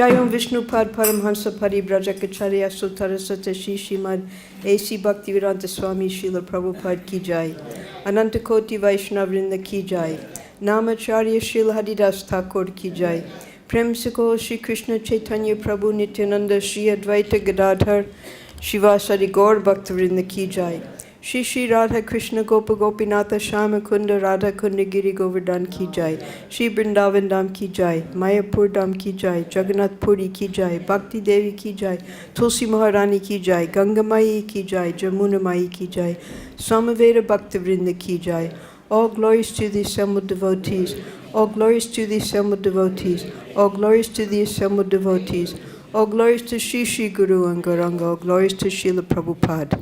Jayam Vishnupad Paramhansa Paribrajakacharya Sutarasata Shishimad A.C. Bhaktivedanta Swami Srila Prabhupada Ki Jai, Anantakoti Vaishnavrinda Ki Jai, Namacharya Srila Haridas Thakur Ki Jai, Premsiko Shri Krishna Chaitanya Prabhu Nityananda Shri Advaita Gadadhar Shivasari Gaur Bhaktivinoda Ki Jai, Shri Shri Radha Krishna Gopa Gopinatha Shama Kunda Radha Kunda Giri Govardhan Ki Jai, Shri Vrindavan Dham Ki Jai, Mayapur Dham Ki Jai, Jagannath Puri Ki Jai, Bhakti Devi Ki Jai, Tulsi Maharani Ki Jai, Ganga Mai Ki Jai, Jamuna Mai Ki Jai, Samaveda Bhaktivinoda Ki Jai. All glories to the assembled devotees. All glories to the assembled devotees. All glories to the assembled devotees. All glories to Shri Shri Guru and Gauranga. All glories to Srila Prabhupada.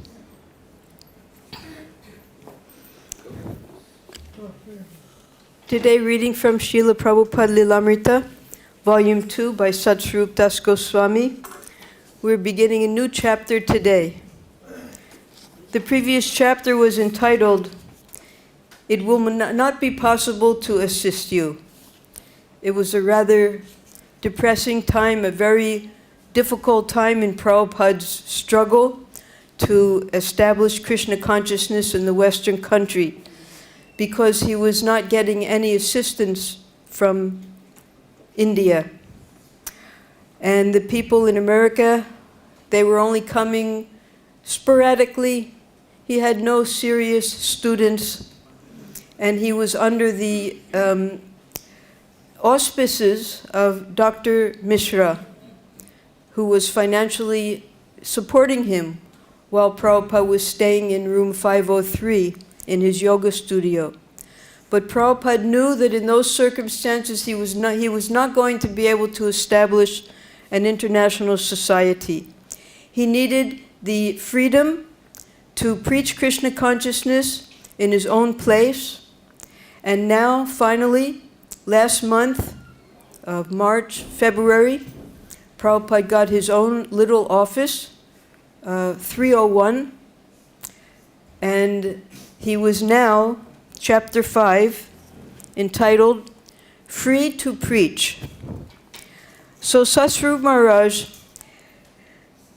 Today reading from Srila Prabhupada Lilamrita, Volume 2 by Satsvarup Das Goswami. We're beginning a new chapter today. The previous chapter was entitled, It Will Not Be Possible to Assist You. It was a rather depressing time, a very difficult time in Prabhupada's struggle to establish Krishna consciousness in the Western country, because he was not getting any assistance from India. And the people in America, they were only coming sporadically. He had no serious students, and he was under the auspices of Dr. Mishra, who was financially supporting him while Prabhupada was staying in room 503 in his yoga studio. But Prabhupada knew that in those circumstances he was not going to be able to establish an international society. He needed the freedom to preach Krishna consciousness in his own place. And now, finally, last month of February, Prabhupada got his own little office, 301, and he was now, chapter 5, entitled, Free to Preach. So Satsvarup Maharaj,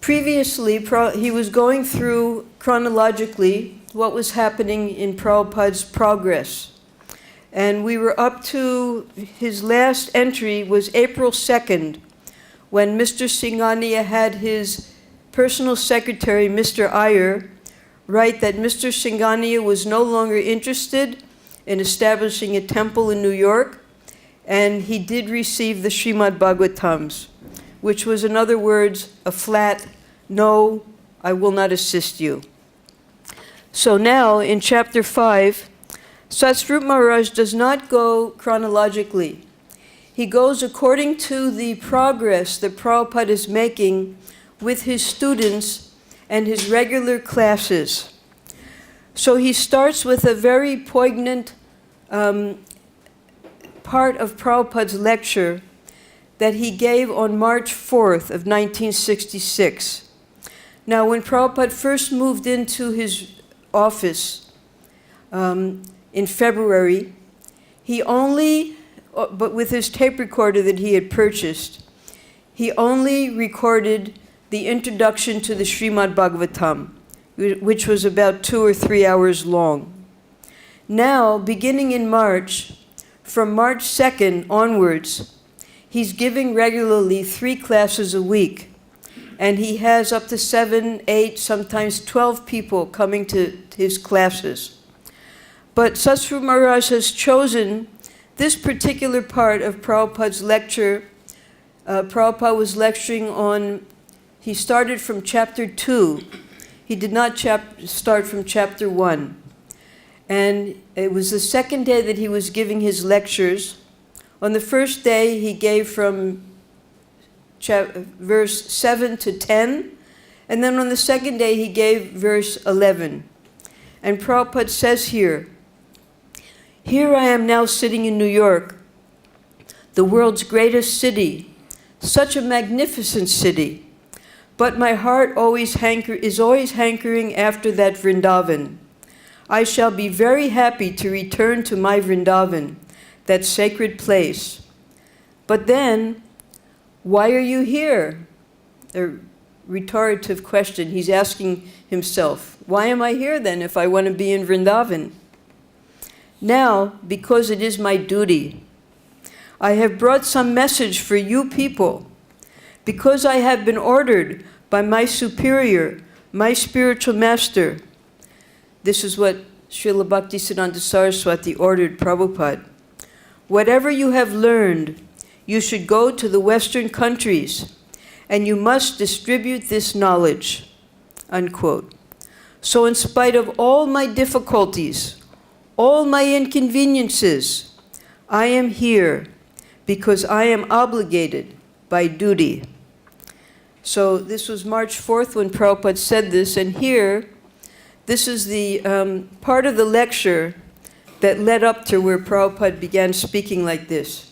previously, he was going through chronologically what was happening in Prabhupada's progress. And we were up to, his last entry was April 2nd, when Mr. Singhania had his personal secretary, Mr. Iyer, write that Mr. Singhania was no longer interested in establishing a temple in New York, and he did receive the Srimad Bhagavatams, which was, in other words, a flat, no, I will not assist you. So now, in chapter 5, Satsvarup Maharaj does not go chronologically. He goes according to the progress that Prabhupada is making with his students and his regular classes. So he starts with a very poignant part of Prabhupada's lecture that he gave on March 4th of 1966. Now, when Prabhupada first moved into his office in February, he only, but with his tape recorder that he had purchased, he only recorded the introduction to the Srimad Bhagavatam, which was about 2 or 3 hours long. Now, beginning in March, from March 2nd onwards, he's giving regularly 3 classes a week. And he has up to 7, 8, sometimes 12 people coming to his classes. But Satsvarup Maharaj has chosen this particular part of Prabhupada's lecture. Prabhupada was lecturing on, he started from chapter 2. He did not start from chapter 1. And it was the second day that he was giving his lectures. On the first day, he gave from verse 7 to 10. And then on the second day, he gave verse 11. And Prabhupada says here, Here I am now sitting in New York, the world's greatest city, such a magnificent city. But my heart is always hankering after that Vrindavan. I shall be very happy to return to my Vrindavan, that sacred place. But then, Why are you here? A rhetorical question. He's asking himself, why am I here then if I want to be in Vrindavan? Now, because it is my duty, I have brought some message for you people. Because I have been ordered by my superior, my spiritual master. This is what Srila Bhaktisiddhanta Saraswati ordered Prabhupada. Whatever you have learned, you should go to the Western countries, and you must distribute this knowledge, unquote. So in spite of all my difficulties, all my inconveniences, I am here because I am obligated by duty. So this was March 4th when Prabhupada said this, and here, this is the part of the lecture that led up to where Prabhupada began speaking like this.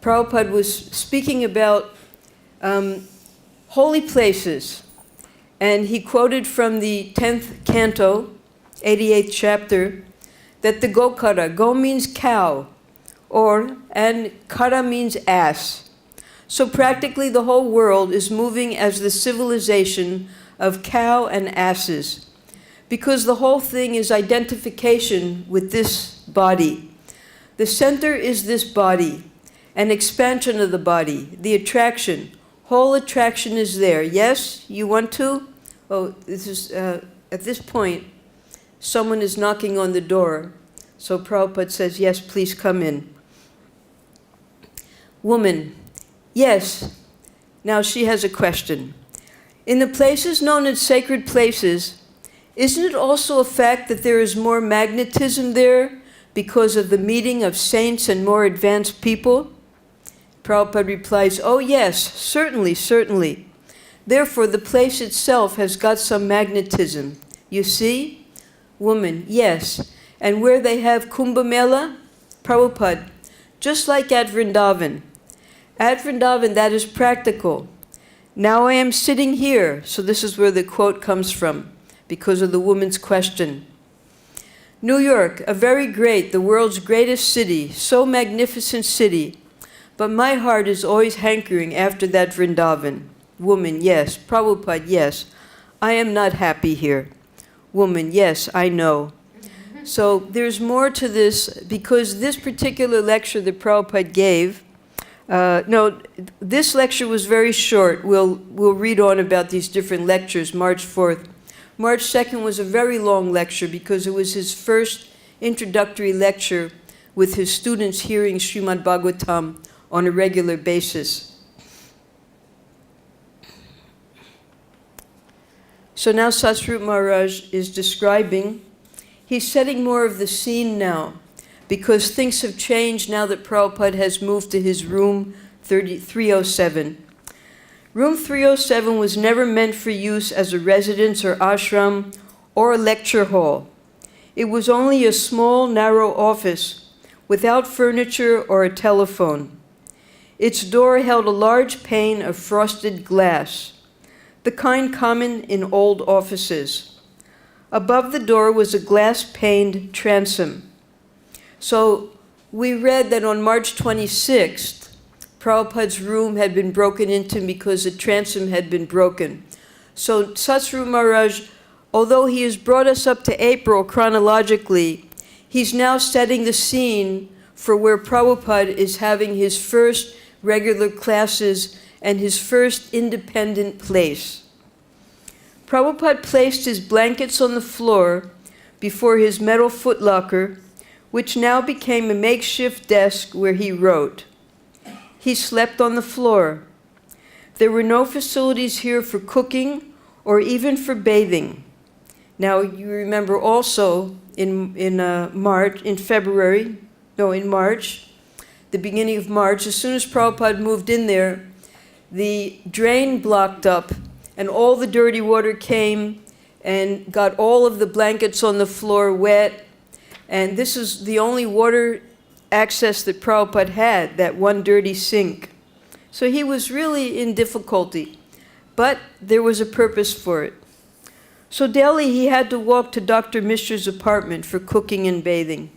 Prabhupada was speaking about holy places, and he quoted from the 10th canto, 88th chapter, that the Gokara, go means cow, and kara means ass. So practically the whole world is moving as the civilization of cow and asses, because the whole thing is identification with this body. The center is this body, an expansion of the body, the attraction. Whole attraction is there. Yes, you want to? Oh, this is, at this point, someone is knocking on the door. So Prabhupada says, yes, please come in. Woman, yes. Now she has a question. In the places known as sacred places, isn't it also a fact that there is more magnetism there because of the meeting of saints and more advanced people? Prabhupada replies, oh yes, certainly, certainly. Therefore, the place itself has got some magnetism. You see? Woman, yes. And where they have Kumbh Mela? Prabhupada, just like at Vrindavan. At Vrindavan, that is practical. Now I am sitting here. So this is where the quote comes from, because of the woman's question. New York, a very great, the world's greatest city, so magnificent city. But my heart is always hankering after that Vrindavan. Woman, yes. Prabhupada, yes. I am not happy here. Woman, yes, I know. So there's more to this, because this particular lecture that Prabhupada gave, this lecture was very short. We'll read on about these different lectures, March 4th. March 2nd was a very long lecture because it was his first introductory lecture with his students hearing Srimad Bhagavatam on a regular basis. So now Satsrup Maharaj is describing, he's setting more of the scene now, because things have changed now that Prabhupada has moved to his room 307. Room 307 was never meant for use as a residence or ashram or a lecture hall. It was only a small, narrow office without furniture or a telephone. Its door held a large pane of frosted glass, the kind common in old offices. Above the door was a glass-paned transom. So we read that on March 26th, Prabhupada's room had been broken into because the transom had been broken. So Satsrup Maharaj, although he has brought us up to April chronologically, he's now setting the scene for where Prabhupada is having his first regular classes and his first independent place. Prabhupada placed his blankets on the floor before his metal footlocker, which now became a makeshift desk where he wrote. He slept on the floor. There were no facilities here for cooking or even for bathing. Now you remember also in March, the beginning of March, as soon as Prabhupada moved in there, the drain blocked up and all the dirty water came and got all of the blankets on the floor wet. And this is the only water access that Prabhupada had, that one dirty sink. So he was really in difficulty, but there was a purpose for it. So daily he had to walk to Dr. Mishra's apartment for cooking and bathing.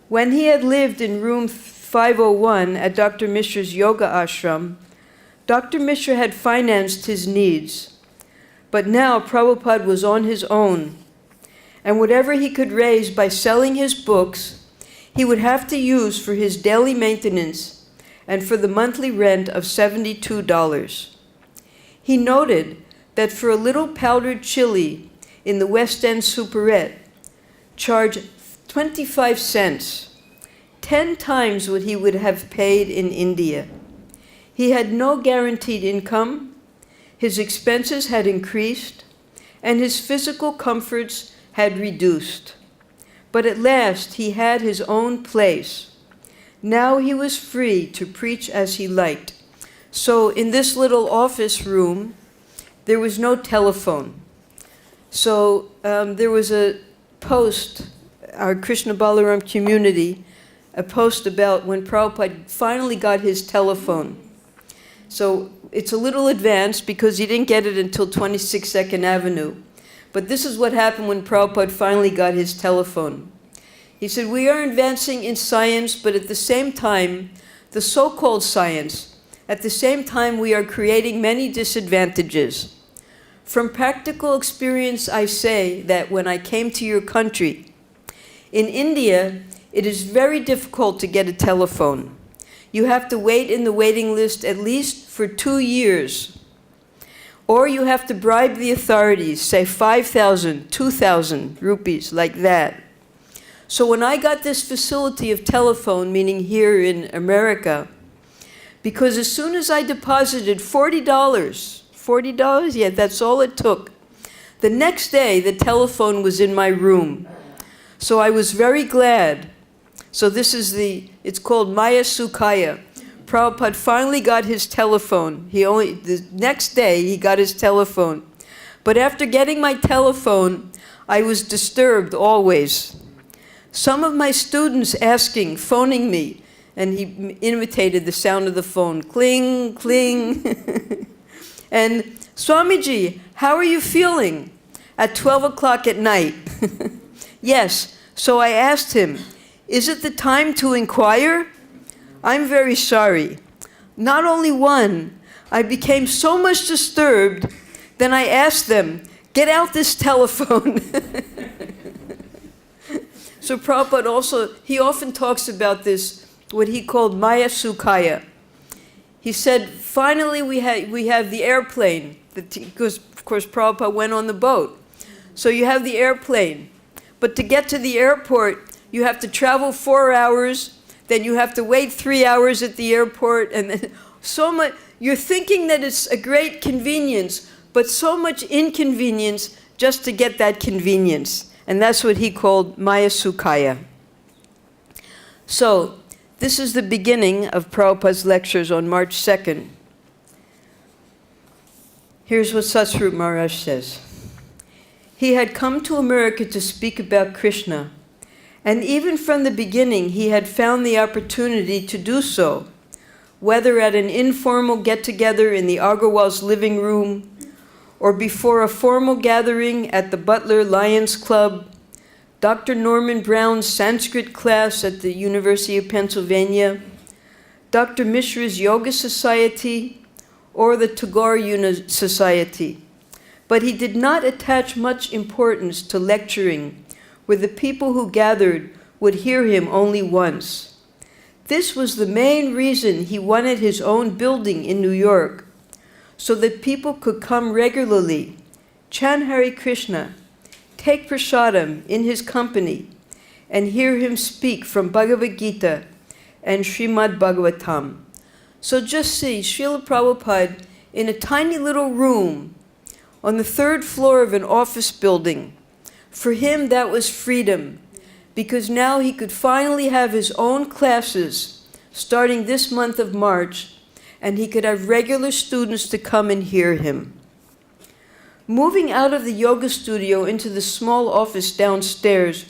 When he had lived in room 501 at Dr. Mishra's yoga ashram, Dr. Mishra had financed his needs, but now Prabhupada was on his own, and whatever he could raise by selling his books, he would have to use for his daily maintenance and for the monthly rent of $72. He noted that for a little powdered chili in the West End Superette, charged 25 cents, 10 times what he would have paid in India. He had no guaranteed income, his expenses had increased, and his physical comforts had reduced. But at last he had his own place. Now he was free to preach as he liked. So in this little office room, there was no telephone. So there was a post, our Krishna Balaram community, a post about when Prabhupada finally got his telephone. So it's a little advanced because he didn't get it until 26 2nd Avenue. But this is what happened when Prabhupada finally got his telephone. He said, we are advancing in science, but at the same time, the so-called science, at the same time we are creating many disadvantages. From practical experience, I say that when I came to your country, in India, it is very difficult to get a telephone. You have to wait in the waiting list at least for 2 years. Or you have to bribe the authorities, say 5,000, 2,000 rupees, like that. So when I got this facility of telephone, meaning here in America, because as soon as I deposited $40, yeah, that's all it took. The next day, the telephone was in my room. So I was very glad. So this is it's called Maya Sukhaya. Prabhupada finally got his telephone. The next day, he got his telephone. But after getting my telephone, I was disturbed always. Some of my students phoning me, and he imitated the sound of the phone, cling, cling. And, Swamiji, how are you feeling? At 12 o'clock at night. Yes, so I asked him, is it the time to inquire? I'm very sorry. Not only one, I became so much disturbed, then I asked them, get out this telephone. So Prabhupada he often talks about this, what he called Maya Sukhaya. He said, finally we have the airplane, because of course Prabhupada went on the boat. So you have the airplane, but to get to the airport, you have to travel 4 hours, then you have to wait 3 hours at the airport, and then so much, you're thinking that it's a great convenience, but so much inconvenience just to get that convenience. And that's what he called Maya Sukhaya. So, this is the beginning of Prabhupada's lectures on March 2nd. Here's what Satsvarup Maharaj says. He had come to America to speak about Krishna, and even from the beginning he had found the opportunity to do so, whether at an informal get-together in the Agarwal's living room, or before a formal gathering at the Butler Lions Club, Dr. Norman Brown's Sanskrit class at the University of Pennsylvania, Dr. Mishra's Yoga Society, or the Tagore Society. But he did not attach much importance to lecturing, where the people who gathered would hear him only once. This was the main reason he wanted his own building in New York, so that people could come regularly, chant Hare Krishna, take prasadam in his company, and hear him speak from Bhagavad-Gita and Srimad Bhagavatam. So just see, Srila Prabhupada in a tiny little room on the 3rd floor of an office building. For him, that was freedom, because now he could finally have his own classes starting this month of March, and he could have regular students to come and hear him. Moving out of the yoga studio into the small office downstairs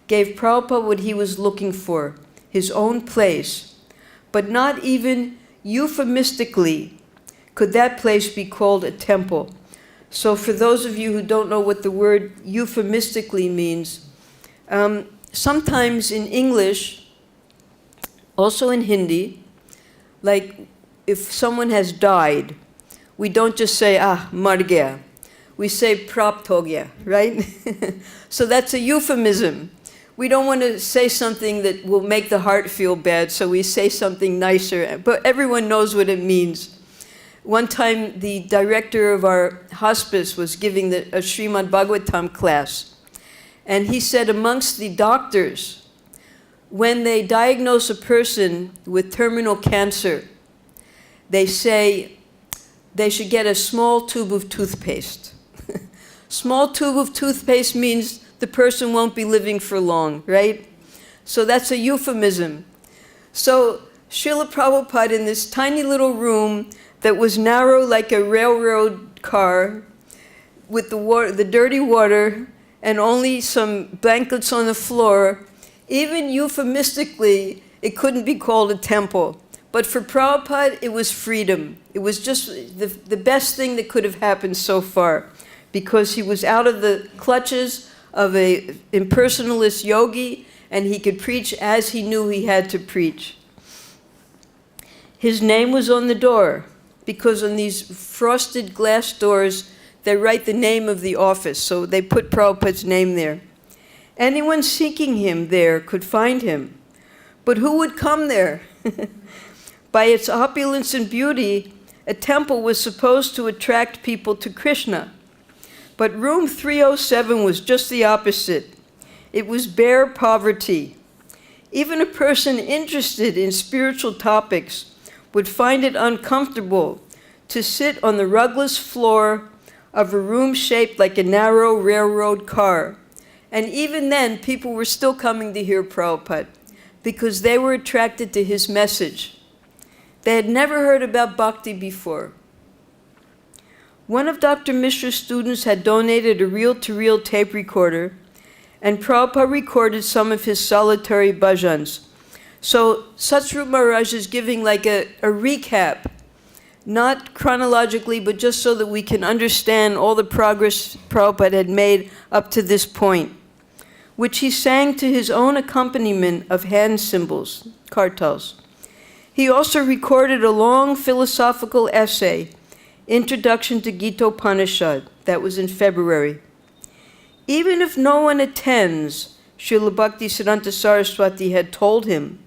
gave Prabhupada what he was looking for, his own place. But not even euphemistically could that place be called a temple. So for those of you who don't know what the word euphemistically means, sometimes in English, also in Hindi, like if someone has died, we don't just say, mar gaya. We say, prapt ho gaya, right? So that's a euphemism. We don't want to say something that will make the heart feel bad, so we say something nicer, but everyone knows what it means. One time, the director of our hospice was giving a Srimad Bhagavatam class, and he said amongst the doctors, when they diagnose a person with terminal cancer, they say they should get a small tube of toothpaste. Small tube of toothpaste means the person won't be living for long, right? So that's a euphemism. So Srila Prabhupada, in this tiny little room that was narrow like a railroad car, with the dirty water and only some blankets on the floor, even euphemistically, it couldn't be called a temple. But for Prabhupada, it was freedom. It was just the best thing that could have happened so far, because he was out of the clutches of a impersonalist yogi, and he could preach as he knew he had to preach. His name was on the door, because on these frosted glass doors, they write the name of the office, so they put Prabhupada's name there. Anyone seeking him there could find him. But who would come there? By its opulence and beauty, a temple was supposed to attract people to Krishna. But room 307 was just the opposite. It was bare poverty. Even a person interested in spiritual topics would find it uncomfortable to sit on the rugless floor of a room shaped like a narrow railroad car. And even then, people were still coming to hear Prabhupada because they were attracted to his message. They had never heard about bhakti before. One of Dr. Mishra's students had donated a reel-to-reel tape recorder, and Prabhupada recorded some of his solitary bhajans. So Satsrup Maharaj is giving like a recap, not chronologically, but just so that we can understand all the progress Prabhupada had made up to this point, which he sang to his own accompaniment of hand cymbals, kartals. He also recorded a long philosophical essay, Introduction to Gita Upanishad, that was in February. Even if no one attends, Srila Bhaktisiddhanta Saraswati had told him,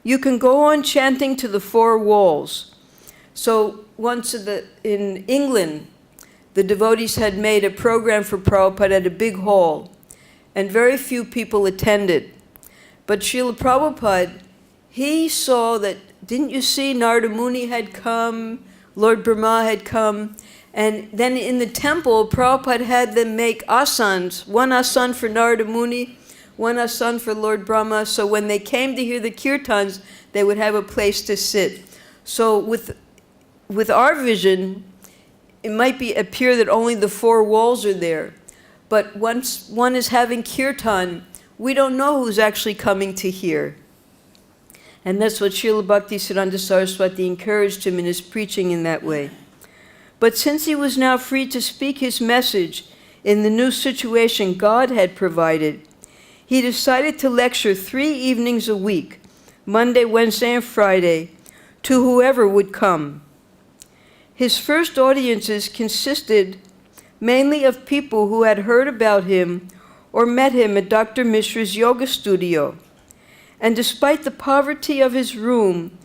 you can go on chanting to the four walls. So once in England, the devotees had made a program for Prabhupada at a big hall, and very few people attended. But Srila Prabhupada, he saw that, didn't you see Narada Muni had come, Lord Brahma had come, and then in the temple, Prabhupada had them make asans, one asan for Narada Muni, one asan for Lord Brahma, so when they came to hear the kirtans, they would have a place to sit. So with our vision, it might appear that only the four walls are there, but once one is having kirtan, we don't know who's actually coming to hear. And that's what Srila Bhaktisiddhanta Saraswati encouraged him in his preaching in that way. But since he was now free to speak his message in the new situation God had provided, he decided to lecture 3 evenings a week, Monday, Wednesday, and Friday, to whoever would come. His first audiences consisted mainly of people who had heard about him or met him at Dr. Mishra's yoga studio. And despite the poverty of his room,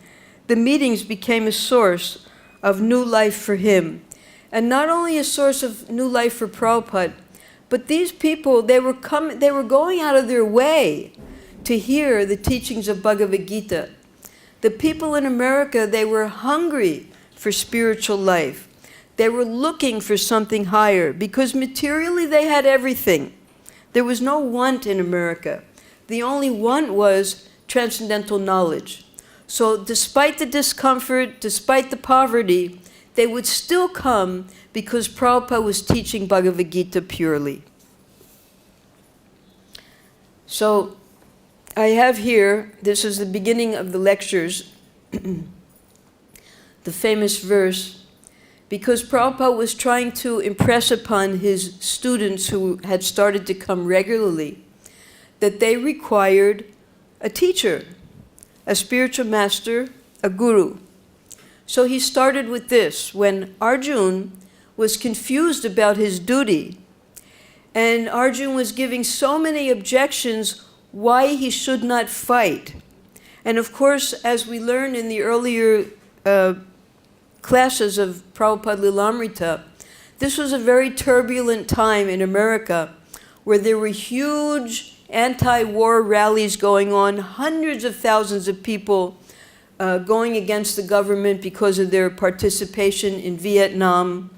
the meetings became a source of new life for him. And not only a source of new life for Prabhupada, but these people, they were going out of their way to hear the teachings of Bhagavad-Gita. The people in America, they were hungry for spiritual life. They were looking for something higher because materially they had everything. There was no want in America. The only want was transcendental knowledge. So despite the discomfort, despite the poverty, they would still come because Prabhupada was teaching Bhagavad-Gita purely. So I have here, this is the beginning of the lectures, the famous verse, because Prabhupada was trying to impress upon his students who had started to come regularly that they required a teacher, a spiritual master, a guru. So he started with this. When Arjun was confused about his duty, and Arjun was giving so many objections why he should not fight. And of course, as we learned in the earlier classes of Prabhupada Lilamrita, this was a very turbulent time in America where there were huge anti-war rallies going on, hundreds of thousands of people going against the government because of their participation in Vietnam.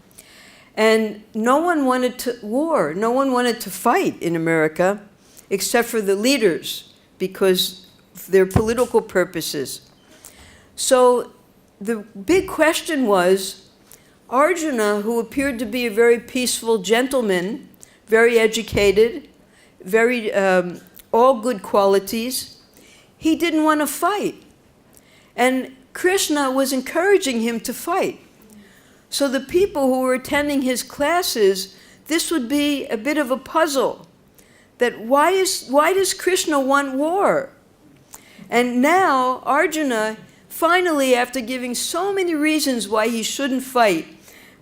And no one wanted to war, no one wanted to fight in America, except for the leaders, because of their political purposes. So the big question was, Arjuna, who appeared to be a very peaceful gentleman, very educated, very all good qualities, he didn't want to fight. And Krishna was encouraging him to fight. So the people who were attending his classes, this would be a bit of a puzzle. That why does Krishna want war? And now Arjuna, finally, after giving so many reasons why he shouldn't fight,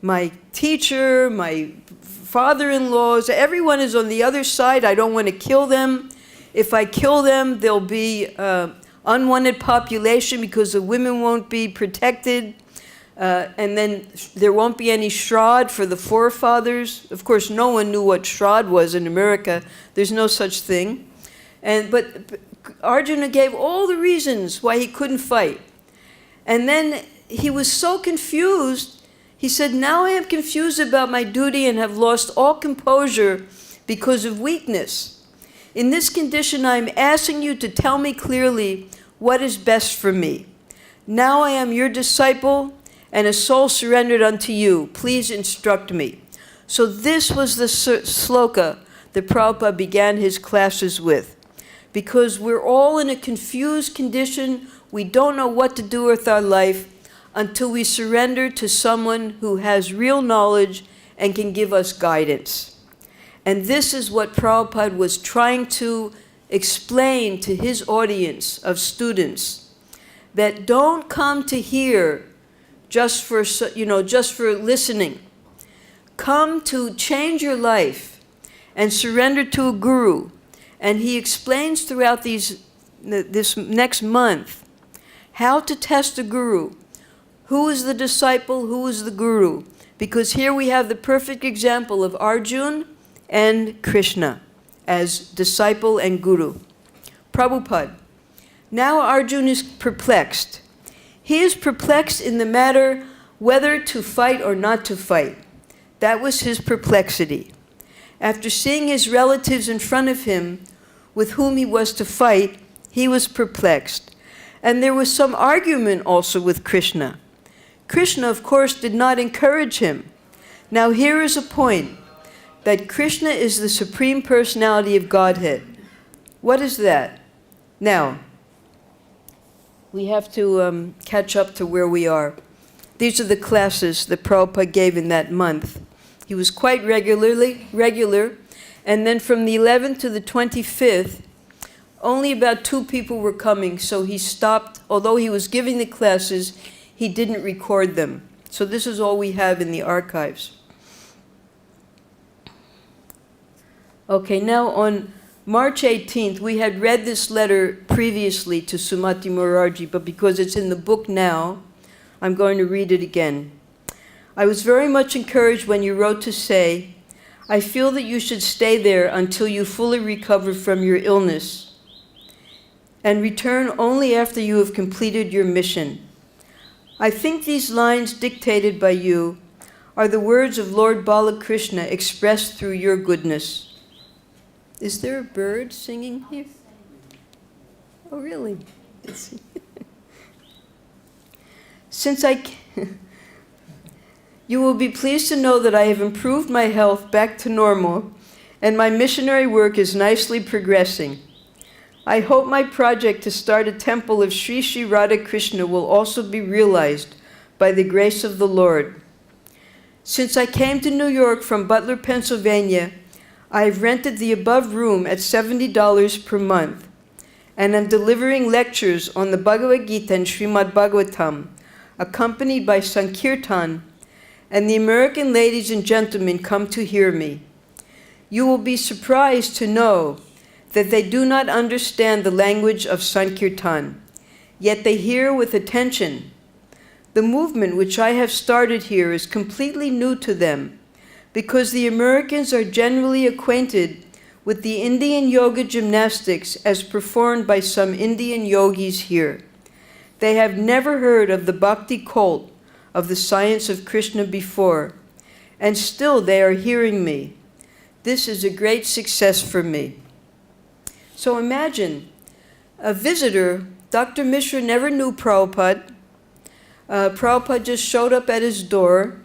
my teacher, my father-in-laws, everyone is on the other side, I don't want to kill them. If I kill them, there'll be unwanted population because the women won't be protected. And then there won't be any Shraddha for the forefathers. Of course, no one knew what Shraddha was in America. There's no such thing. But Arjuna gave all the reasons why he couldn't fight. And then he was so confused, he said, now I am confused about my duty and have lost all composure because of weakness. In this condition, I am asking you to tell me clearly what is best for me. Now I am your disciple and a soul surrendered unto you. Please instruct me. So this was the sloka that Prabhupada began his classes with. Because we're all in a confused condition, we don't know what to do with our life until we surrender to someone who has real knowledge and can give us guidance. And this is what Prabhupada was trying to explain to his audience of students, that don't come to hear just for listening. Come to change your life and surrender to a guru. And he explains throughout this next month how to test a guru. Who is the disciple? Who is the guru? Because here we have the perfect example of Arjuna and Krishna as disciple and guru. Prabhupada. Now Arjuna is perplexed. He is perplexed in the matter whether to fight or not to fight. That was his perplexity. After seeing his relatives in front of him with whom he was to fight, he was perplexed. And there was some argument also with Krishna. Krishna, of course, did not encourage him. Now here is a point, that Krishna is the Supreme Personality of Godhead. What is that? Now, we have to catch up to where we are. These are the classes that Prabhupada gave in that month. He was quite regular, and then from the 11th to the 25th, only about 2 people were coming, so he stopped. Although he was giving the classes, he didn't record them. So this is all we have in the archives. Okay, now on March 18th, we had read this letter previously to Sumati Morarji, but because it's in the book now, I'm going to read it again. I was very much encouraged when you wrote to say, I feel that you should stay there until you fully recover from your illness and return only after you have completed your mission. I think these lines dictated by you are the words of Lord Balakrishna expressed through your goodness. Is there a bird singing here? Oh, really? You will be pleased to know that I have improved my health back to normal, and my missionary work is nicely progressing. I hope my project to start a temple of Sri Sri Radha Krishna will also be realized by the grace of the Lord. Since I came to New York from Butler, Pennsylvania, I have rented the above room at $70 per month, and am delivering lectures on the Bhagavad-Gita and Srimad Bhagavatam accompanied by Sankirtan, and the American ladies and gentlemen come to hear me. You will be surprised to know that they do not understand the language of Sankirtan, yet they hear with attention. The movement which I have started here is completely new to them, because the Americans are generally acquainted with the Indian yoga gymnastics as performed by some Indian yogis here. They have never heard of the bhakti cult of the science of Krishna before, and still they are hearing me. This is a great success for me. So imagine a visitor. Dr. Mishra never knew Prabhupada. Prabhupada just showed up at his door.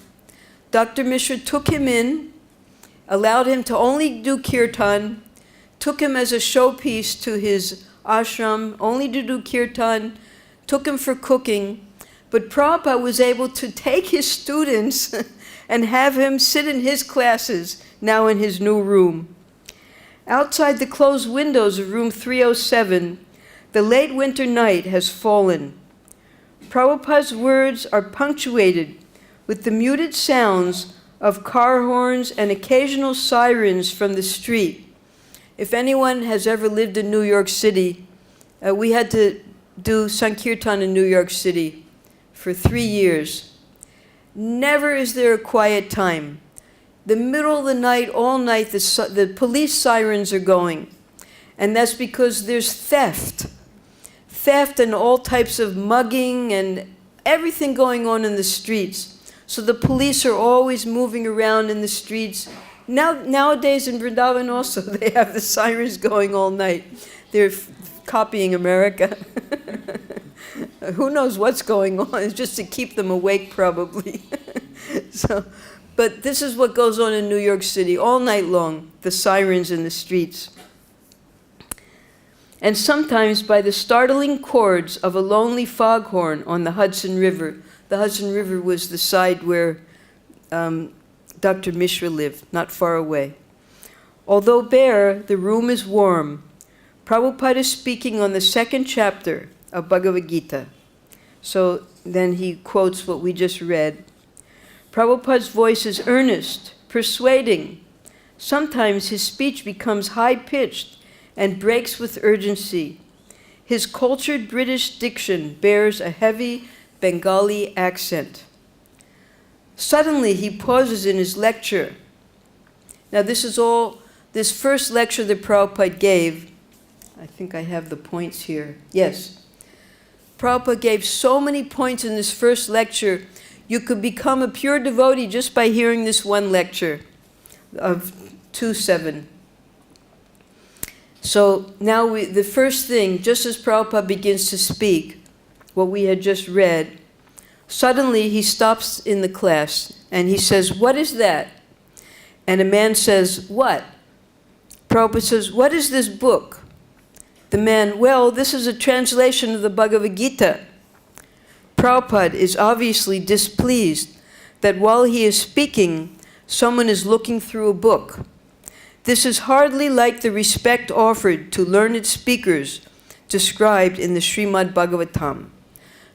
Dr. Mishra took him in, allowed him to only do kirtan, took him as a showpiece to his ashram, only to do kirtan, took him for cooking. But Prabhupada was able to take his students and have him sit in his classes, now in his new room. Outside the closed windows of room 307, the late winter night has fallen. Prabhupada's words are punctuated with the muted sounds of car horns and occasional sirens from the street. If anyone has ever lived in New York City, we had to do Sankirtan in New York City for 3 years. Never is there a quiet time. The middle of the night, all night, the police sirens are going. And that's because there's theft. Theft and all types of mugging and everything going on in the streets. So the police are always moving around in the streets. Nowadays in Vrindavan also, they have the sirens going all night. They're copying America. Who knows what's going on? It's just to keep them awake, probably. But this is what goes on in New York City all night long, the sirens in the streets. And sometimes by the startling chords of a lonely foghorn on the Hudson River. The Hudson River was the side where Dr. Mishra lived, not far away. Although bare, the room is warm. Prabhupada is speaking on the 2nd chapter of Bhagavad-Gita. So then he quotes what we just read. Prabhupada's voice is earnest, persuading. Sometimes his speech becomes high-pitched and breaks with urgency. His cultured British diction bears a heavy Bengali accent. Suddenly he pauses in his lecture. Now this first lecture that Prabhupada gave, I think I have the points here. Yes. Prabhupada gave so many points in this first lecture, you could become a pure devotee just by hearing this one lecture of 2.7. So now the first thing, just as Prabhupada begins to speak, what we had just read, suddenly he stops in the class and he says, "What is that?" And a man says, "What?" Prabhupada says, "What is this book?" The man, "Well, this is a translation of the Bhagavad-Gita." Prabhupada is obviously displeased that while he is speaking, someone is looking through a book. This is hardly like the respect offered to learned speakers described in the Srimad Bhagavatam.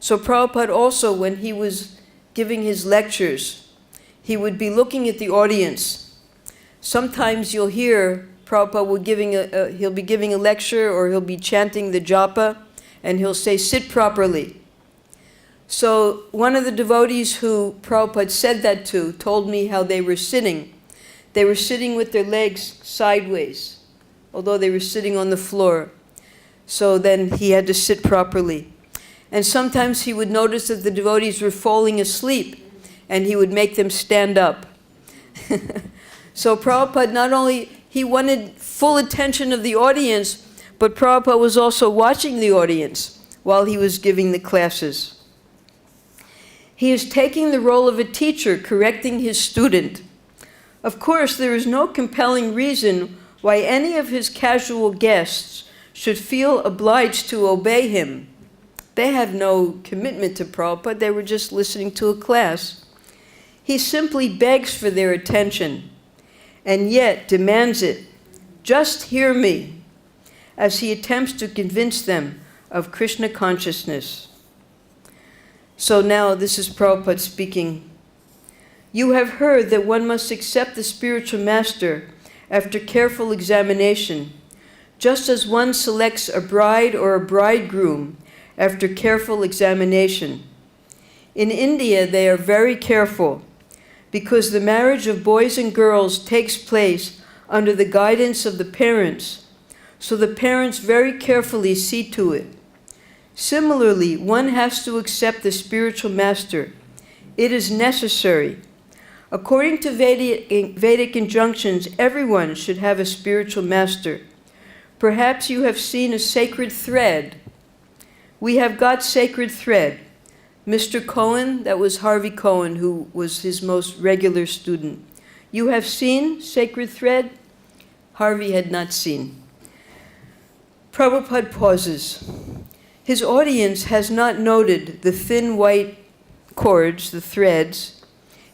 So Prabhupada also, when he was giving his lectures, he would be looking at the audience. Sometimes you'll hear Prabhupada he'll be giving a lecture or he'll be chanting the japa and he'll say, "Sit properly." So one of the devotees who Prabhupada said that to told me how they were sitting. They were sitting with their legs sideways, although they were sitting on the floor. So then he had to sit properly. And sometimes he would notice that the devotees were falling asleep, and he would make them stand up. So Prabhupada not only, he wanted full attention of the audience, but Prabhupada was also watching the audience while he was giving the classes. He is taking the role of a teacher, correcting his student. Of course, there is no compelling reason why any of his casual guests should feel obliged to obey him. They have no commitment to Prabhupada, they were just listening to a class. He simply begs for their attention, and yet demands it. Just hear me, as he attempts to convince them of Krishna consciousness. So now this is Prabhupada speaking. You have heard that one must accept the spiritual master after careful examination, just as one selects a bride or a bridegroom after careful examination. In India, they are very careful because the marriage of boys and girls takes place under the guidance of the parents, so the parents very carefully see to it. Similarly, one has to accept the spiritual master. It is necessary. According to Vedic injunctions, everyone should have a spiritual master. Perhaps you have seen a sacred thread. We have got sacred thread. Mr. Cohen, that was Harvey Cohen, who was his most regular student. You have seen sacred thread? Harvey had not seen. Prabhupada pauses. His audience has not noted the thin white cords, the threads,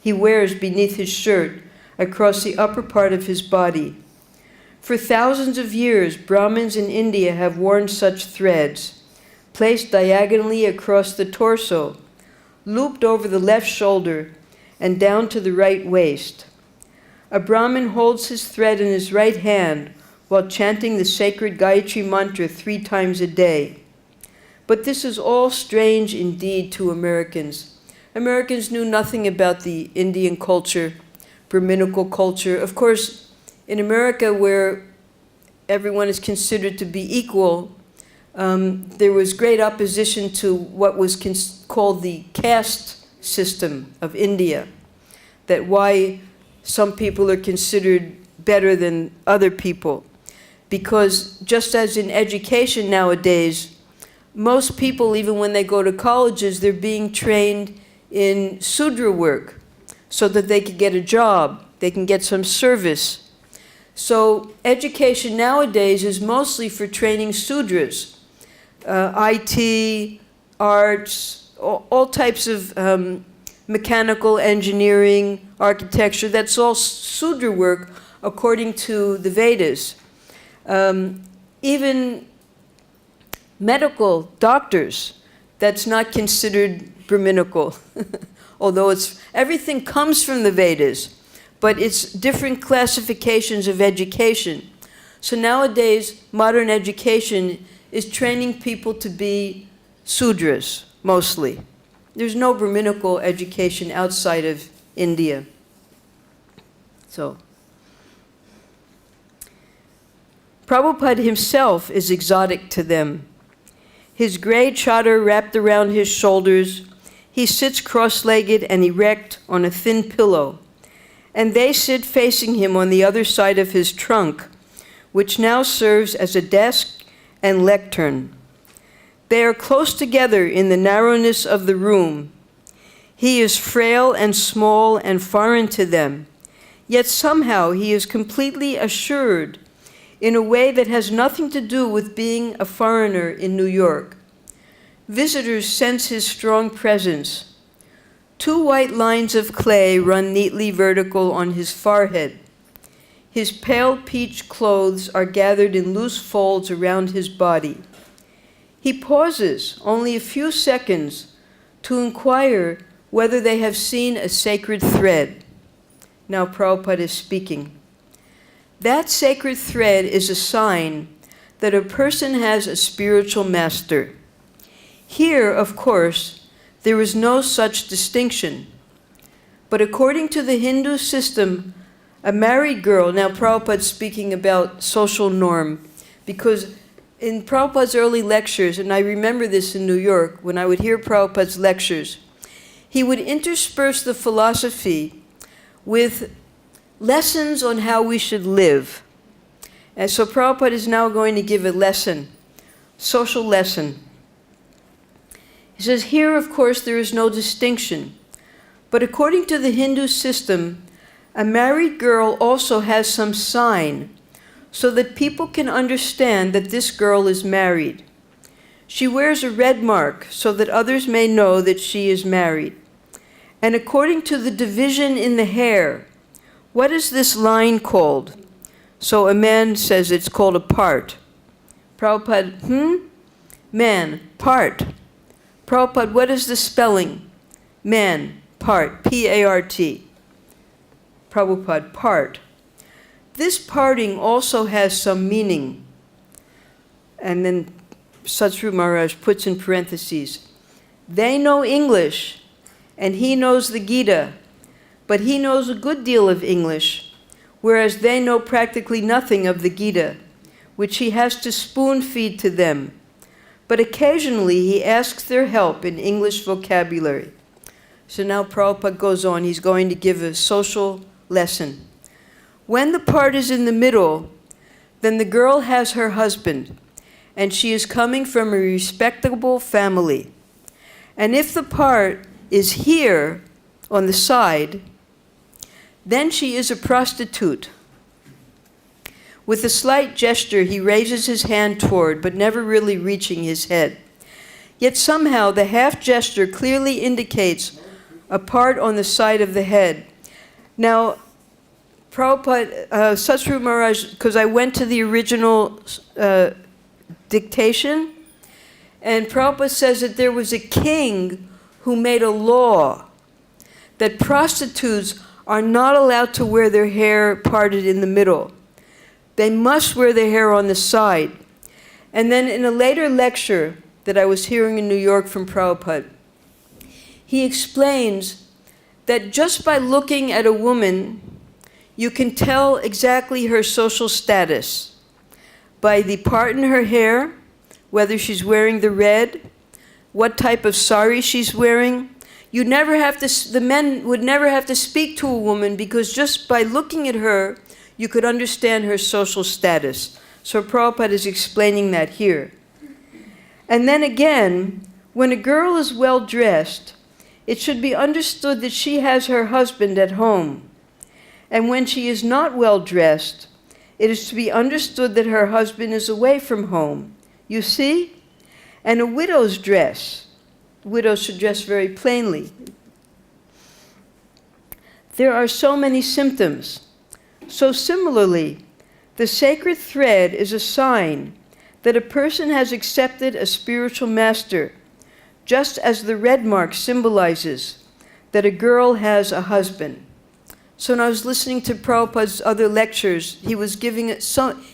he wears beneath his shirt across the upper part of his body. For thousands of years, Brahmins in India have worn such threads, placed diagonally across the torso, looped over the left shoulder, and down to the right waist. A Brahmin holds his thread in his right hand while chanting the sacred Gayatri mantra 3 times a day. But this is all strange indeed to Americans. Americans knew nothing about the Indian culture, Brahminical culture. Of course, in America, where everyone is considered to be equal, there was great opposition to what was called the caste system of India, that why some people are considered better than other people. Because just as in education nowadays, most people, even when they go to colleges, they're being trained in Sudra work so that they can get a job, they can get some service. So education nowadays is mostly for training Sudras, IT, arts, all types of mechanical engineering, architecture. That's all Sudra work according to the Vedas. Even medical doctors, that's not considered Brahminical, although everything comes from the Vedas, but it's different classifications of education. So nowadays, modern education is training people to be Sudras, mostly. There's no Brahminical education outside of India. So, Prabhupada himself is exotic to them. His gray chadar wrapped around his shoulders, he sits cross-legged and erect on a thin pillow, and they sit facing him on the other side of his trunk, which now serves as a desk and lectern. They are close together in the narrowness of the room. He is frail and small and foreign to them, yet somehow he is completely assured in a way that has nothing to do with being a foreigner in New York. Visitors sense his strong presence. 2 white lines of clay run neatly vertical on his forehead. His pale peach clothes are gathered in loose folds around his body. He pauses only a few seconds to inquire whether they have seen a sacred thread. Now Prabhupada is speaking. That sacred thread is a sign that a person has a spiritual master. Here, of course, there is no such distinction. But according to the Hindu system, a married girl, now Prabhupada's speaking about social norm, because in Prabhupada's early lectures, and I remember this in New York, when I would hear Prabhupada's lectures, he would intersperse the philosophy with lessons on how we should live. And so Prabhupada is now going to give a lesson, social lesson. He says, here, of course, there is no distinction. But according to the Hindu system, a married girl also has some sign so that people can understand that this girl is married. She wears a red mark so that others may know that she is married. And according to the division in the hair, what is this line called? So a man says it's called a part. Prabhupada, man, part. Prabhupada, what is the spelling? Man, part, P-A-R-T. Prabhupada, part. This parting also has some meaning. And then Satsru Maharaj puts in parentheses, they know English, and he knows the Gita, but he knows a good deal of English, whereas they know practically nothing of the Gita, which he has to spoon-feed to them. But occasionally he asks their help in English vocabulary. So now Prabhupada goes on, he's going to give a social lesson. When the part is in the middle, then the girl has her husband, and she is coming from a respectable family. And if the part is here on the side, then she is a prostitute. With a slight gesture, he raises his hand toward, but never really reaching his head. Yet somehow the half gesture clearly indicates a part on the side of the head. Now, Prabhupada, Satsru Maharaj, because I went to the original dictation, and Prabhupada says that there was a king who made a law that prostitutes are not allowed to wear their hair parted in the middle. They must wear their hair on the side. And then in a later lecture that I was hearing in New York from Prabhupada, he explains that just by looking at a woman, you can tell exactly her social status by the part in her hair, whether she's wearing the red, what type of sari she's wearing. You never have to, the men would never have to speak to a woman because just by looking at her, you could understand her social status. So Prabhupada is explaining that here. And then again, when a girl is well dressed, it should be understood that she has her husband at home. And when she is not well dressed, it is to be understood that her husband is away from home. You see? And a widow's dress. Widows should dress very plainly. There are so many symptoms. So similarly, the sacred thread is a sign that a person has accepted a spiritual master, just as the red mark symbolizes that a girl has a husband. So when I was listening to Prabhupada's other lectures, he was giving it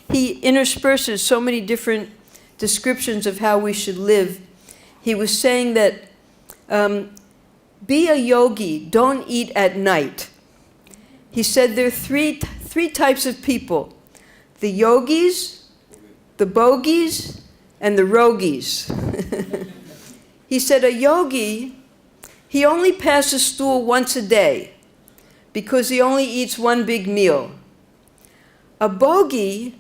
he intersperses so many different descriptions of how we should live. He was saying that be a yogi, don't eat at night. He said there are three types of people: the yogis, the bogies, and the rogis. He said a yogi, he only passes stool once a day because he only eats one big meal. A bogi,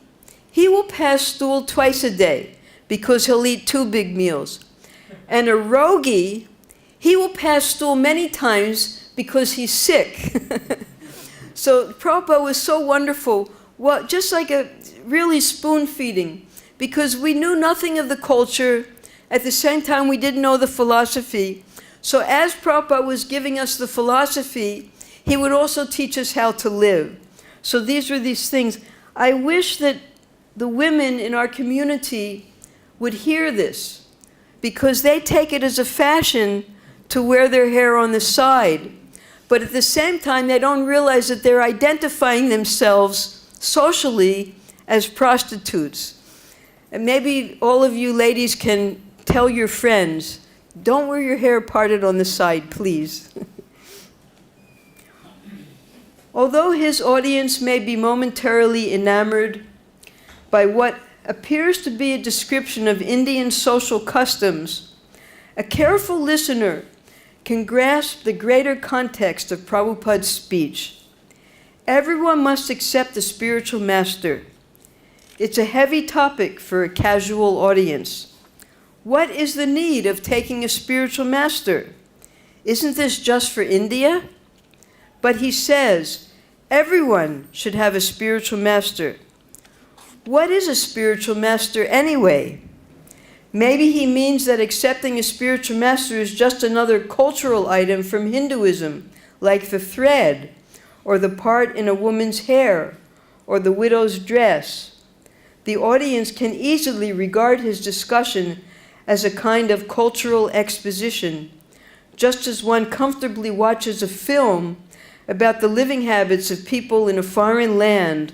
he will pass stool twice a day because he'll eat 2 big meals. And a rogi, he will pass stool many times because he's sick. So Prabhupada was so wonderful, well, just like a really spoon feeding, because we knew nothing of the culture. At the same time, we didn't know the philosophy. So as Prabhupada was giving us the philosophy, he would also teach us how to live. So these were these things. I wish that the women in our community would hear this, because they take it as a fashion to wear their hair on the side. But at the same time, they don't realize that they're identifying themselves socially as prostitutes. And maybe all of you ladies can tell your friends, don't wear your hair parted on the side, please. Although his audience may be momentarily enamored by what appears to be a description of Indian social customs, a careful listener can grasp the greater context of Prabhupada's speech. Everyone must accept a spiritual master. It's a heavy topic for a casual audience. What is the need of taking a spiritual master? Isn't this just for India? But he says, everyone should have a spiritual master. What is a spiritual master anyway? Maybe he means that accepting a spiritual master is just another cultural item from Hinduism, like the thread, or the part in a woman's hair, or the widow's dress. The audience can easily regard his discussion as a kind of cultural exposition, just as one comfortably watches a film about the living habits of people in a foreign land,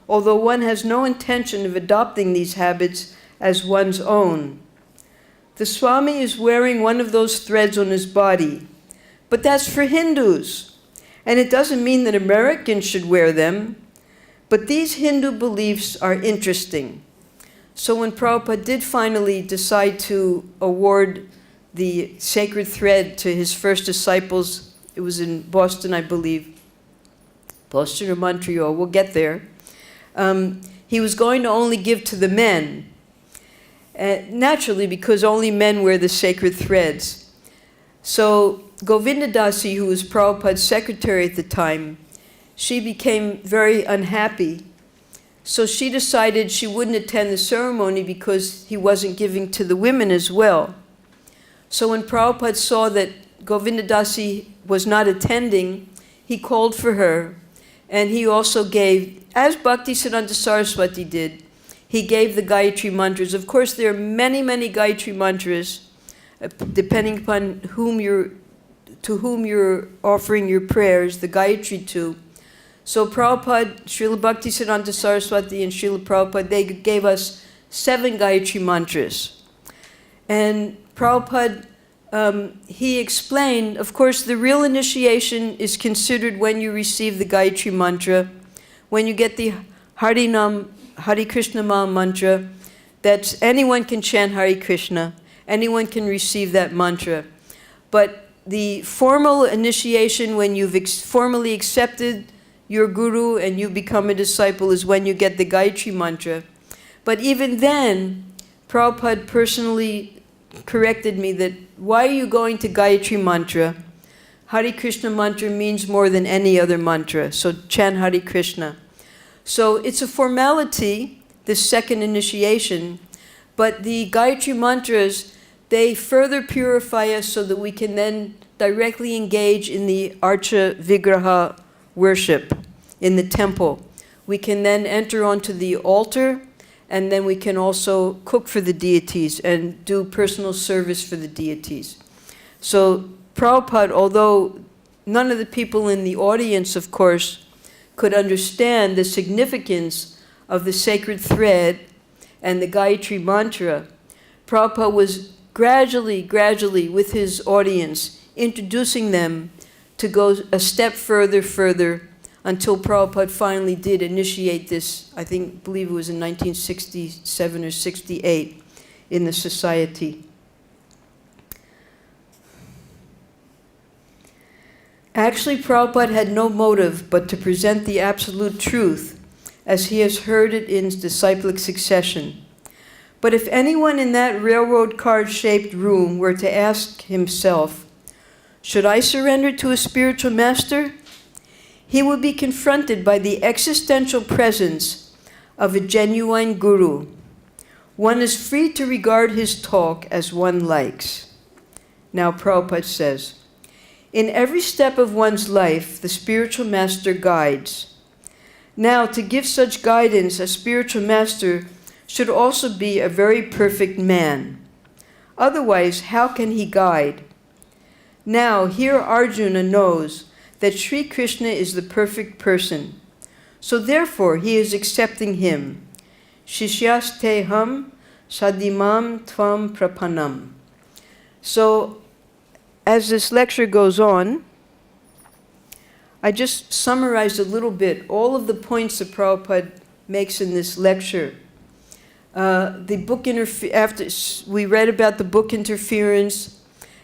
although one has no intention of adopting these habits as one's own. The Swami is wearing one of those threads on his body, but that's for Hindus, and it doesn't mean that Americans should wear them, but these Hindu beliefs are interesting. So when Prabhupada did finally decide to award the sacred thread to his first disciples, it was in Boston, I believe, Boston or Montreal, we'll get there, he was going to only give to the men, naturally because only men wear the sacred threads. So Govinda Dasi, who was Prabhupada's secretary at the time, she became very unhappy. So she decided she wouldn't attend the ceremony because he wasn't giving to the women as well. So when Prabhupada saw that Govinda Dasi was not attending, he called for her, and he also gave, as Bhaktisiddhanta Saraswati did, he gave the Gayatri mantras. Of course, there are many, many Gayatri mantras, depending upon to whom you're offering your prayers, the Gayatri to. So Prabhupada, Srila Bhaktisiddhanta Saraswati and Srila Prabhupada, they gave us 7 Gayatri mantras. And Prabhupada, he explained, of course, the real initiation is considered when you receive the Gayatri mantra, when you get the Harekrishna mantra, that anyone can chant Hare Krishna, anyone can receive that mantra. But the formal initiation, when you've formally accepted your guru and you become a disciple, is when you get the Gayatri mantra. But even then, Prabhupada personally corrected me that, why are you going to Gayatri mantra? Hare Krishna mantra means more than any other mantra, so chant Hare Krishna. So it's a formality, this second initiation, but the Gayatri mantras, they further purify us so that we can then directly engage in the Archa Vigraha worship in the temple. We can then enter onto the altar, and then we can also cook for the deities and do personal service for the deities. So Prabhupada, although none of the people in the audience, of course, could understand the significance of the sacred thread and the Gayatri mantra, Prabhupada was gradually, with his audience, introducing them to go a step further, until Prabhupada finally did initiate this, believe it was in 1967 or 68, in the society. Actually, Prabhupada had no motive but to present the absolute truth, as he has heard it in disciplic succession. But if anyone in that railroad car-shaped room were to ask himself, should I surrender to a spiritual master? He would be confronted by the existential presence of a genuine guru. One is free to regard his talk as one likes. Now Prabhupada says, in every step of one's life, the spiritual master guides. Now, to give such guidance, a spiritual master should also be a very perfect man. Otherwise, how can he guide? Now, here Arjuna knows that Sri Krishna is the perfect person. So therefore, he is accepting him. Shishyasteham sadimam tvam prapanam. So, as this lecture goes on, I just summarized a little bit all of the points that Prabhupada makes in this lecture. The book after we read about the book interference,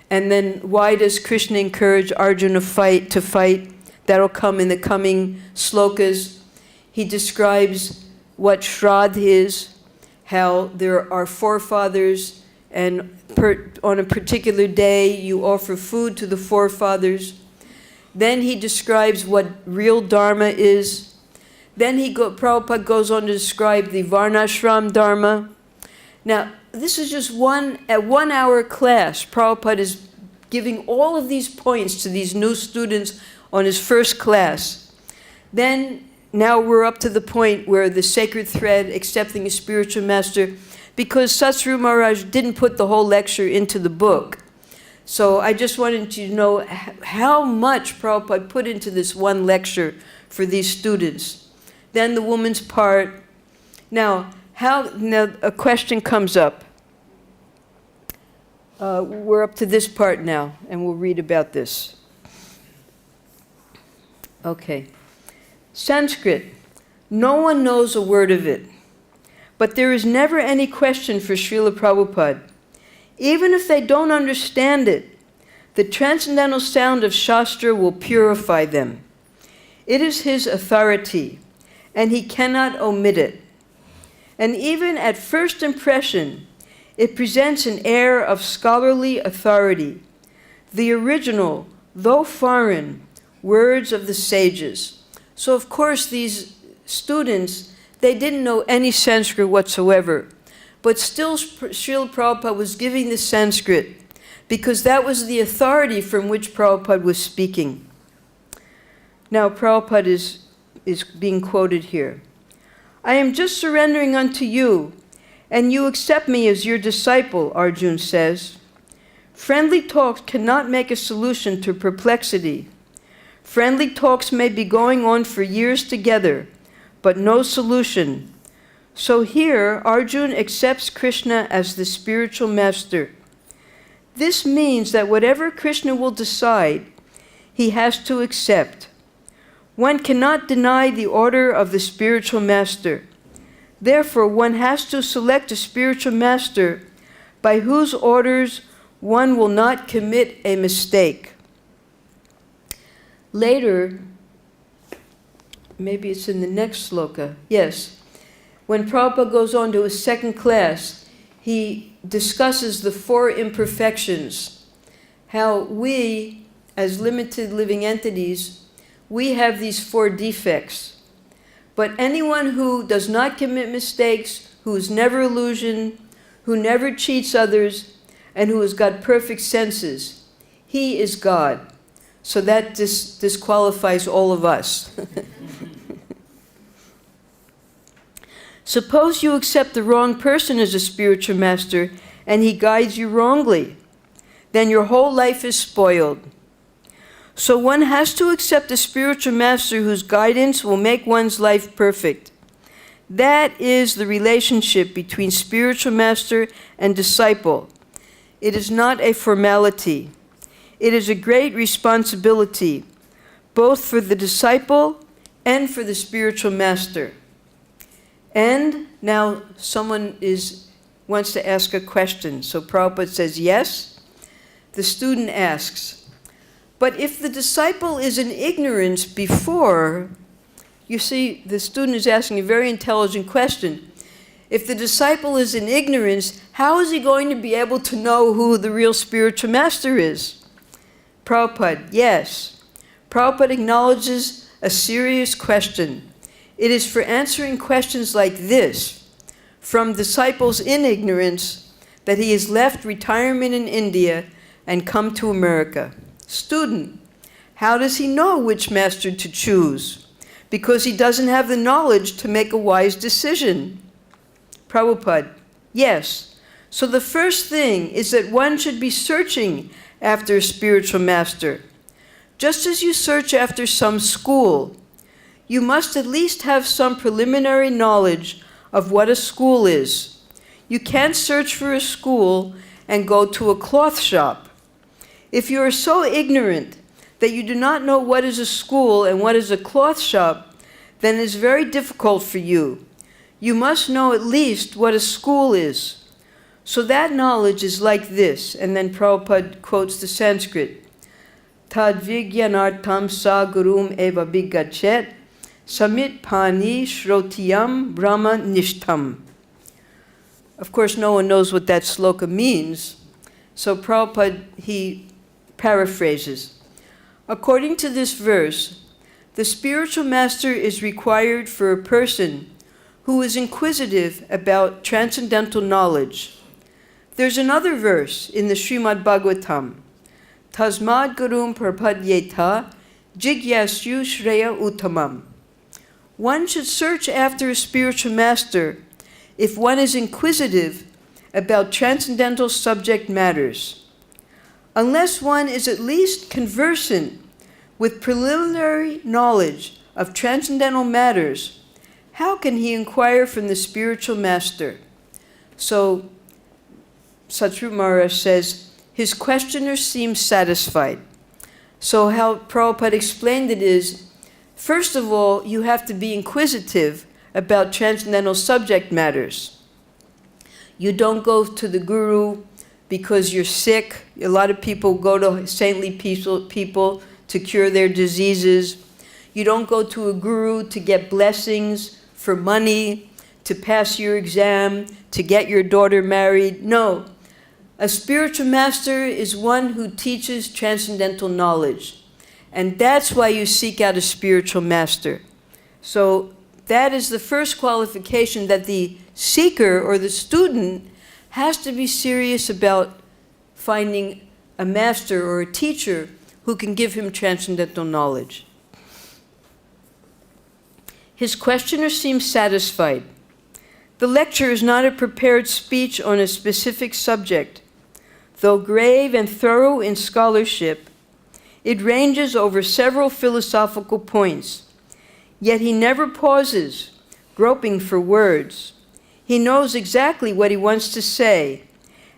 and then why does Krishna encourage Arjuna to fight? That'll come in the coming slokas. He describes what Shraddha is, how there are forefathers, and on a particular day you offer food to the forefathers. Then he describes what real Dharma is. Then Prabhupada goes on to describe the Varnashram Dharma. Now, this is just a 1 hour class. Prabhupada is giving all of these points to these new students on his first class. Then, now we're up to the point where the sacred thread, accepting a spiritual master, because Satsuru Maharaj didn't put the whole lecture into the book. So I just wanted you to know how much Prabhupada put into this one lecture for these students. Then the woman's part. Now a question comes up. We're up to this part now, and we'll read about this. Okay. Sanskrit. No one knows a word of it. But there is never any question for Srila Prabhupada. Even if they don't understand it, the transcendental sound of Shastra will purify them. It is his authority, and he cannot omit it. And even at first impression, it presents an air of scholarly authority, the original, though foreign, words of the sages. So of course these students, they didn't know any Sanskrit whatsoever. But still, Srila Prabhupada was giving the Sanskrit because that was the authority from which Prabhupada was speaking. Now, Prabhupada is being quoted here. I am just surrendering unto you, and you accept me as your disciple, Arjuna says. Friendly talks cannot make a solution to perplexity. Friendly talks may be going on for years together, but no solution. So here, Arjuna accepts Krishna as the spiritual master. This means that whatever Krishna will decide, he has to accept. One cannot deny the order of the spiritual master. Therefore, one has to select a spiritual master by whose orders one will not commit a mistake. Later, maybe it's in the next sloka, yes. When Prabhupada goes on to his second class, he discusses the 4 imperfections, how we, as limited living entities, we have these 4 defects. But anyone who does not commit mistakes, who is never illusioned, who never cheats others, and who has got perfect senses, he is God. So that disqualifies all of us. Suppose you accept the wrong person as a spiritual master and he guides you wrongly. Then your whole life is spoiled. So one has to accept a spiritual master whose guidance will make one's life perfect. That is the relationship between spiritual master and disciple. It is not a formality. It is a great responsibility, both for the disciple and for the spiritual master. And now someone wants to ask a question. So Prabhupada says yes. The student asks, but if the disciple is in ignorance before, you see, the student is asking a very intelligent question. If the disciple is in ignorance, how is he going to be able to know who the real spiritual master is? Prabhupada, yes. Prabhupada acknowledges a serious question. It is for answering questions like this from disciples in ignorance that he has left retirement in India and come to America. Student, how does he know which master to choose? Because he doesn't have the knowledge to make a wise decision. Prabhupada, yes. So the first thing is that one should be searching after a spiritual master. Just as you search after some school, you must at least have some preliminary knowledge of what a school is. You can't search for a school and go to a cloth shop. If you are so ignorant that you do not know what is a school and what is a cloth shop, then it is very difficult for you. You must know at least what a school is. So that knowledge is like this, and then Prabhupada quotes the Sanskrit. Tad vigyanartam sa gurum eva bigachet samit pani shrotiyam brahma nishtam. Of course, no one knows what that sloka means, so Prabhupada, he paraphrases. According to this verse, the spiritual master is required for a person who is inquisitive about transcendental knowledge. There's another verse in the Srimad Bhagavatam. Tasmad gurum prapadyeta jigyasyu shreya uttamam. One should search after a spiritual master if one is inquisitive about transcendental subject matters. Unless one is at least conversant with preliminary knowledge of transcendental matters, how can he inquire from the spiritual master? So, Satsru Maharaj says, his questioner seems satisfied. So how Prabhupada explained it is, first of all, you have to be inquisitive about transcendental subject matters. You don't go to the guru because you're sick. A lot of people go to saintly people to cure their diseases. You don't go to a guru to get blessings for money, to pass your exam, to get your daughter married. No. A spiritual master is one who teaches transcendental knowledge. And that's why you seek out a spiritual master. So that is the first qualification, that the seeker or the student has to be serious about finding a master or a teacher who can give him transcendental knowledge. His questioner seems satisfied. The lecture is not a prepared speech on a specific subject. Though grave and thorough in scholarship, it ranges over several philosophical points. Yet he never pauses, groping for words. He knows exactly what he wants to say,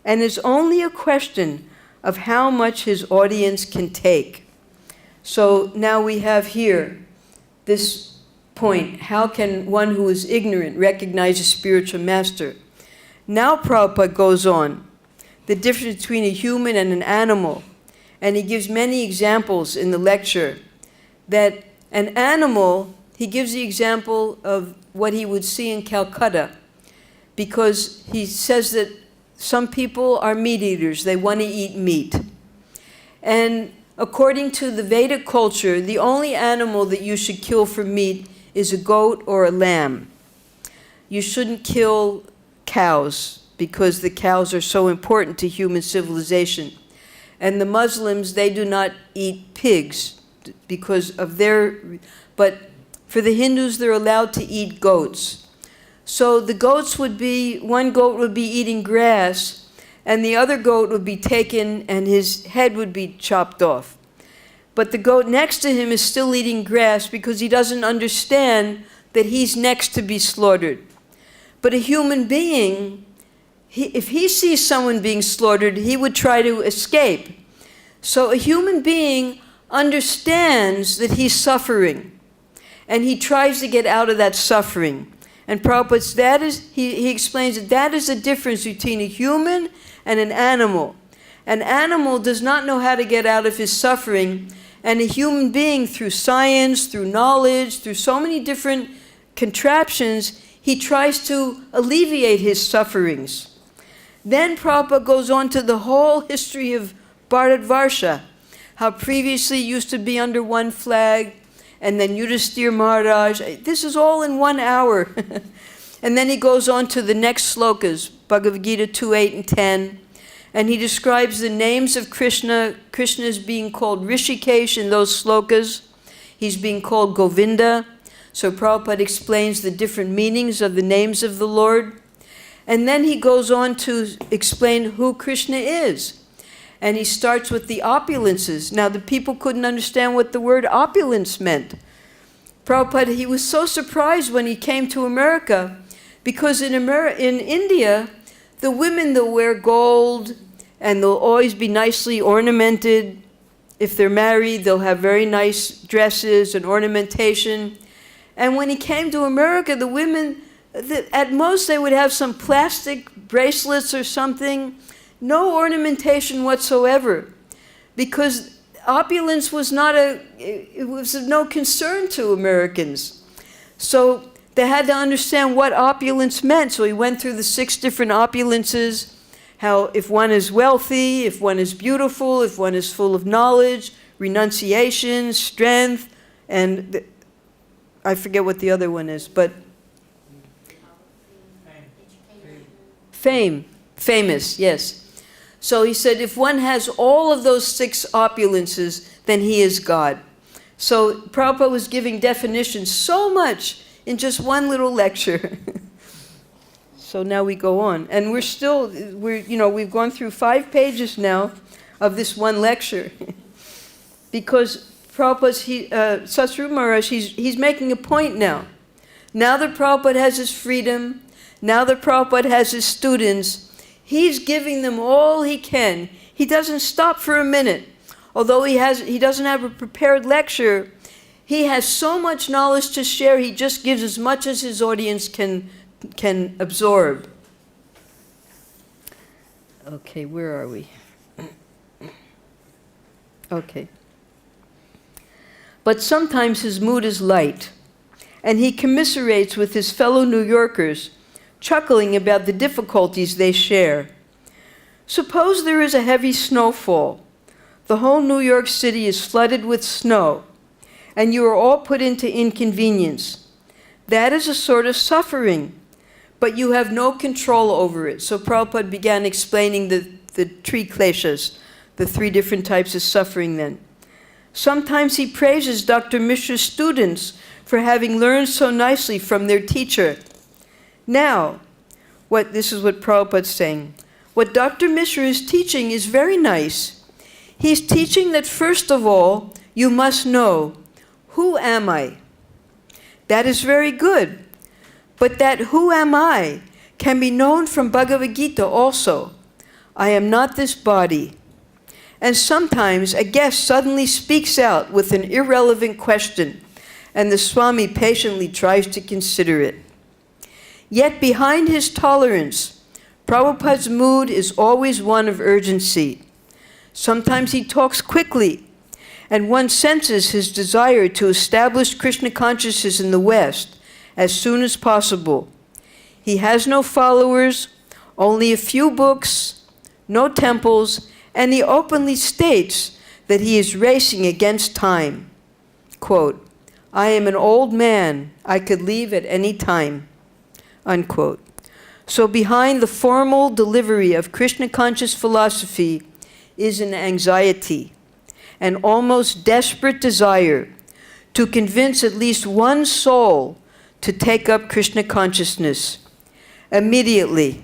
and it's only a question of how much his audience can take. So now we have here this point. How can one who is ignorant recognize a spiritual master? Now Prabhupada goes on, the difference between a human and an animal. And he gives many examples in the lecture. That an animal, he gives the example of what he would see in Calcutta. Because he says that some people are meat eaters, they want to eat meat. And according to the Vedic culture, the only animal that you should kill for meat is a goat or a lamb. You shouldn't kill cows, because the cows are so important to human civilization. And the Muslims, they do not eat pigs because of their, but for the Hindus, they're allowed to eat goats. So the goats would be, one goat would be eating grass, and the other goat would be taken and his head would be chopped off. But the goat next to him is still eating grass because he doesn't understand that he's next to be slaughtered. But a human being, if he sees someone being slaughtered, he would try to escape. So a human being understands that he's suffering, and he tries to get out of that suffering. And Prabhupada, he explains that is the difference between a human and an animal. An animal does not know how to get out of his suffering, and a human being, through science, through knowledge, through so many different contraptions, he tries to alleviate his sufferings. Then Prabhupada goes on to the whole history of Bharatvarsha, how previously it used to be under one flag, and then Yudhisthira Maharaj. This is all in 1 hour. And then he goes on to the next slokas, Bhagavad-Gita 2, 8, and 10. And he describes the names of Krishna. Krishna is being called Rishikesh in those slokas. He's being called Govinda. So Prabhupada explains the different meanings of the names of the Lord. And then he goes on to explain who Krishna is. And he starts with the opulences. Now, the people couldn't understand what the word opulence meant. Prabhupada, he was so surprised when he came to America, because in India, the women, they'll wear gold, and they'll always be nicely ornamented. If they're married, they'll have very nice dresses and ornamentation. And when he came to America, the women, at most they would have some plastic bracelets or something, no ornamentation whatsoever, because opulence was it was of no concern to Americans. So they had to understand what opulence meant. So he went through the 6 different opulences, how if one is wealthy, if one is beautiful, if one is full of knowledge, renunciation, strength, and I forget what the other one is, but famous, yes. So he said if one has all of those 6 opulences, then he is God. So Prabhupada was giving definitions so much in just one little lecture. So now we go on. And we've gone through 5 pages now of this one lecture. Because Prabhupada's, Satsuru Maharaj, he's making a point now. Now that Prabhupada has his freedom, now that Prabhupada has his students, he's giving them all he can. He doesn't stop for a minute. Although he doesn't have a prepared lecture, he has so much knowledge to share, he just gives as much as his audience can absorb. Okay, where are we? Okay. But sometimes his mood is light, and he commiserates with his fellow New Yorkers, chuckling about the difficulties they share. Suppose there is a heavy snowfall. The whole New York City is flooded with snow, and you are all put into inconvenience. That is a sort of suffering, but you have no control over it. So Prabhupada began explaining the three kleshas, the 3 different types of suffering then. Sometimes he praises Dr. Mishra's students for having learned so nicely from their teacher. Now, this is what Prabhupada's saying. What Dr. Mishra is teaching is very nice. He's teaching that first of all, you must know, who am I? That is very good. But that who am I can be known from Bhagavad-Gita also. I am not this body. And sometimes a guest suddenly speaks out with an irrelevant question, and the Swami patiently tries to consider it. Yet behind his tolerance, Prabhupada's mood is always one of urgency. Sometimes he talks quickly, and one senses his desire to establish Krishna consciousness in the West as soon as possible. He has no followers, only a few books, no temples, and he openly states that he is racing against time. Quote, I am an old man, I could leave at any time. Unquote. So behind the formal delivery of Krishna conscious philosophy is an anxiety, an almost desperate desire to convince at least one soul to take up Krishna consciousness immediately.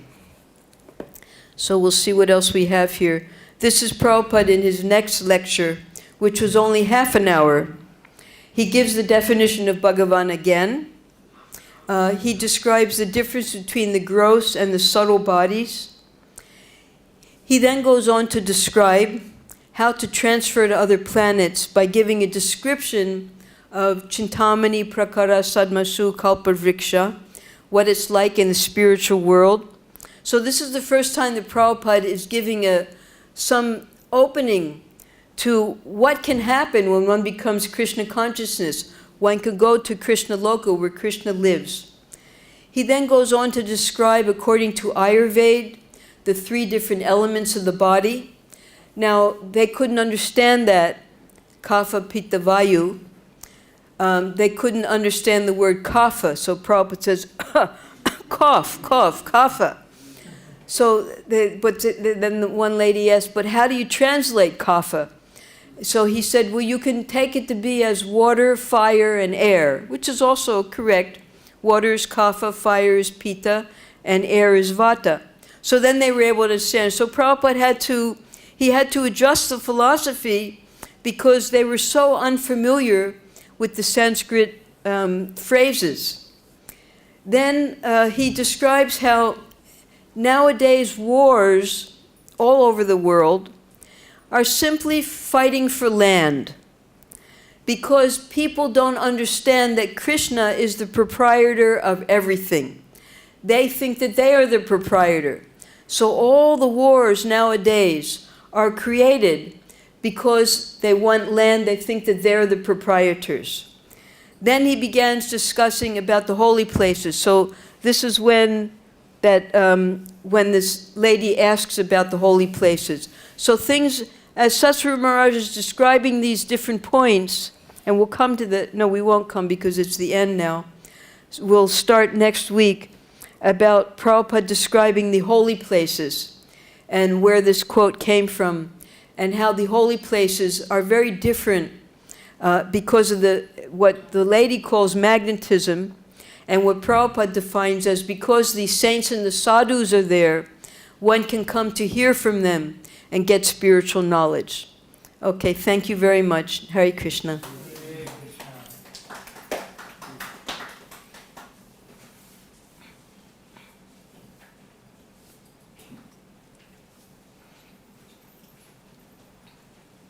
So we'll see what else we have here. This is Prabhupada in his next lecture, which was only half an hour. He gives the definition of Bhagavan again. He describes the difference between the gross and the subtle bodies. He then goes on to describe how to transfer to other planets by giving a description of Chintamani Prakara Sadmasu Kalpavriksha, what it's like in the spiritual world. So this is the first time that Prabhupada is giving some opening to what can happen when one becomes Krishna consciousness. One could go to Krishna Loka, where Krishna lives. He then goes on to describe, according to Ayurveda, the 3 different elements of the body. Now, they couldn't understand that, kapha, pitta, vayu. They couldn't understand the word kapha, so Prabhupada says, cough, kapha. So, then the one lady asked, but how do you translate kapha? So he said, well, you can take it to be as water, fire, and air, which is also correct. Water is kapha, fire is pitta, and air is vata. So then they were able to understand. So Prabhupada had to adjust the philosophy because they were so unfamiliar with the Sanskrit phrases. Then he describes how nowadays wars all over the world are simply fighting for land because people don't understand that Krishna is the proprietor of everything. They think that they are the proprietor. So all the wars nowadays are created because they want land, they think that they're the proprietors. Then he begins discussing about the holy places. So this is when this lady asks about the holy places. So things, as Satsuru Maharaj is describing these different points, and we'll come to no, we won't come because it's the end now. We'll start next week about Prabhupada describing the holy places and where this quote came from and how the holy places are very different because of what the lady calls magnetism And what Prabhupada defines as, because the saints and the sadhus are there, one can come to hear from them and get spiritual knowledge. Okay, thank you very much. Hare Krishna.